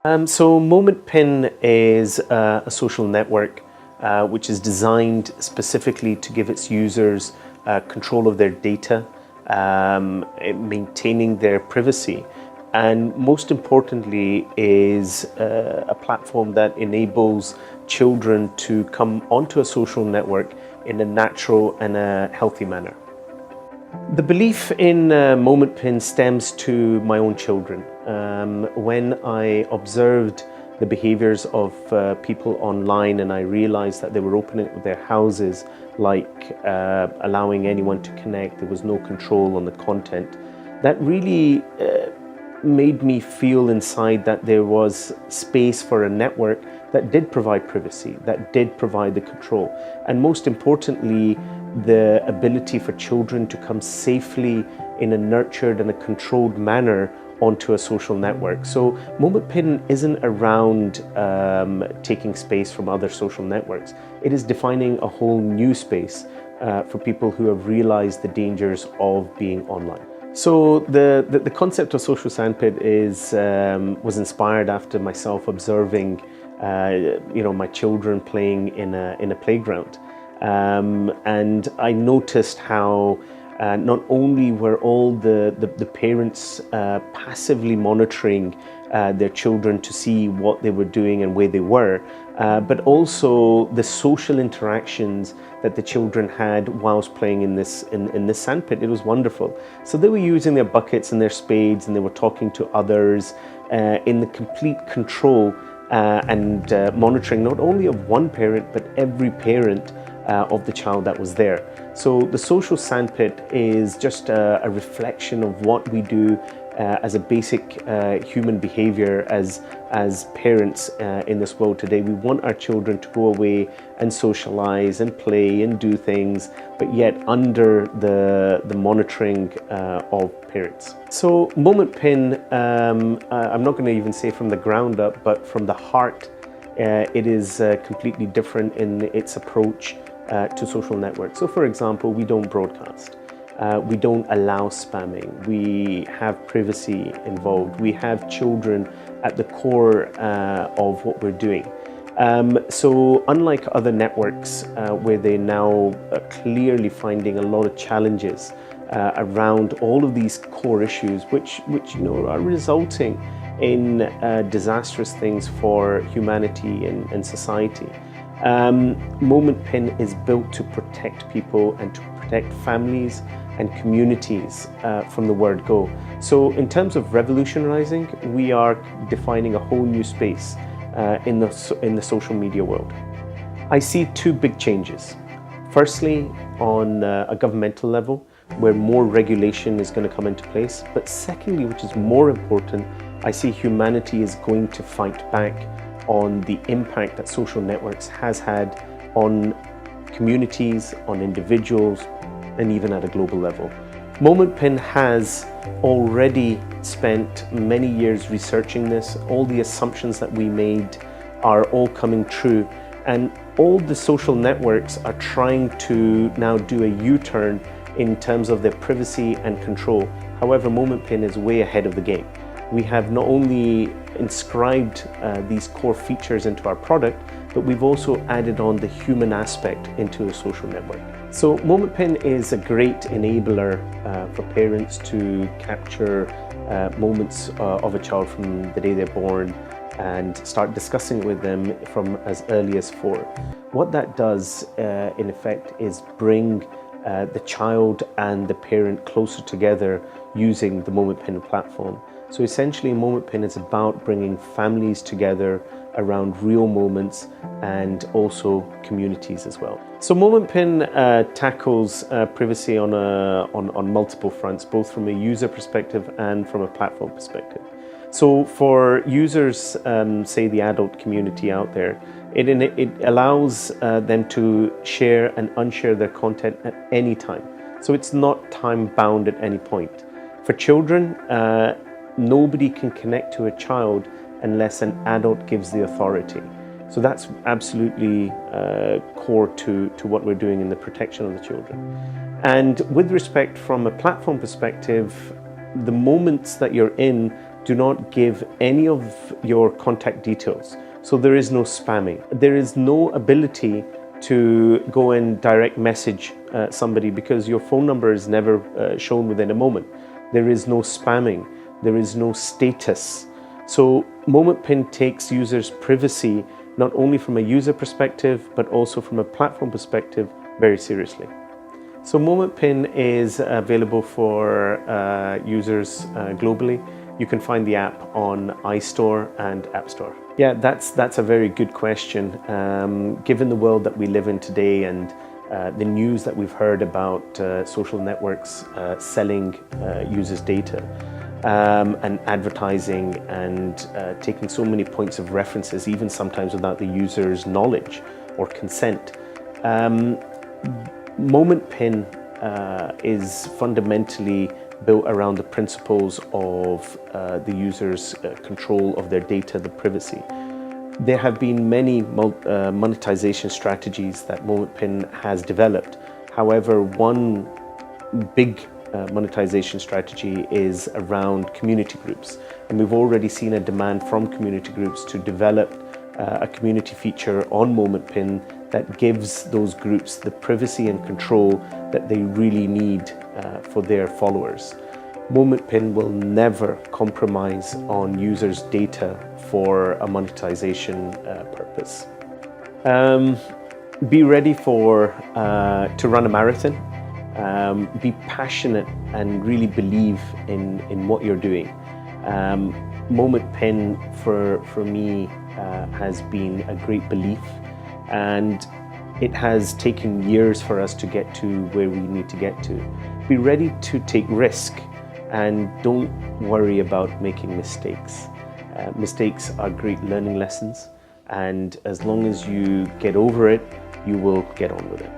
So Momentpin is a social network which is designed specifically to give its users control of their data, maintaining their privacy, and most importantly is a platform that enables children to come onto a social network in a natural and a healthy manner. The belief in Momentpin stems to my own children. When I observed the behaviors of people online and I realized that they were opening up their houses, like allowing anyone to connect, there was no control on the content, that really made me feel inside that there was space for a network that did provide privacy, that did provide the control, and most importantly, the ability for children to come safely in a nurtured and a controlled manner onto a social network. So Momentpin isn't around taking space from other social networks. It is defining a whole new space for people who have realized the dangers of being online. So the concept of social sandpit was inspired after myself observing my children playing in a playground. And I noticed how not only were all the parents passively monitoring their children to see what they were doing and where they were, but also the social interactions that the children had whilst playing in this sandpit. It was wonderful. So they were using their buckets and their spades, and they were talking to others in the complete control and monitoring not only of one parent but every parent of the child that was there. So the social sandpit is just a reflection of what we do as a basic human behavior as parents in this world today. We want our children to go away and socialize and play and do things, but yet under the monitoring of parents. So Momentpin, I'm not going to even say from the ground up, but from the heart, it is completely different in its approach to social networks. So for example, we don't broadcast. We don't allow spamming. We have privacy involved. We have children at the core of what we're doing. So unlike other networks where they're now clearly finding a lot of challenges around all of these core issues, which are resulting in disastrous things for humanity and society. Momentpin is built to protect people and to protect families and communities from the word go. So in terms of revolutionizing, we are defining a whole new space in the social media world. I see two big changes. Firstly, on a governmental level, where more regulation is going to come into place. But secondly, which is more important, I see humanity is going to fight back on the impact that social networks has had on communities, on individuals, and even at a global level. Momentpin has already spent many years researching this. All the assumptions that we made are all coming true, and all the social networks are trying to now do a U-turn in terms of their privacy and control. However, Momentpin is way ahead of the game. We have not only inscribed these core features into our product, but we've also added on the human aspect into a social network. So Momentpin is a great enabler for parents to capture moments of a child from the day they're born and start discussing it with them from as early as 4. What that does in effect is bring the child and the parent closer together using the Momentpin platform. So essentially, Momentpin is about bringing families together around real moments and also communities as well. So Momentpin tackles privacy on multiple fronts, both from a user perspective and from a platform perspective. So for users, say the adult community out there, it allows them to share and unshare their content at any time. So it's not time bound at any point. For children, nobody can connect to a child unless an adult gives the authority. So that's absolutely core to what we're doing in the protection of the children. And with respect from a platform perspective, the moments that you're in Do not give any of your contact details. So there is no spamming. There is no ability to go and direct message somebody because your phone number is never shown within a moment. There is no spamming. There is no status. So Momentpin takes users' privacy not only from a user perspective, but also from a platform perspective very seriously. So Momentpin is available for users globally. You can find the app on iStore and App Store. Yeah, that's a very good question. Given the world that we live in today and the news that we've heard about social networks selling users' data and advertising and taking so many points of references, even sometimes without the user's knowledge or consent. Momentpin is fundamentally built around the principles of the user's control of their data, the privacy. There have been many monetization strategies that Momentpin has developed. However, one big monetization strategy is around community groups. And we've already seen a demand from community groups to develop a community feature on Momentpin that gives those groups the privacy and control that they really need for their followers. Momentpin will never compromise on users' data for a monetization purpose. Be ready to run a marathon. Be passionate and really believe in what you're doing. Momentpin for me has been a great belief, and it has taken years for us to get to where we need to get to. Be ready to take risk and don't worry about making mistakes. Mistakes are great learning lessons, and as long as you get over it, you will get on with it.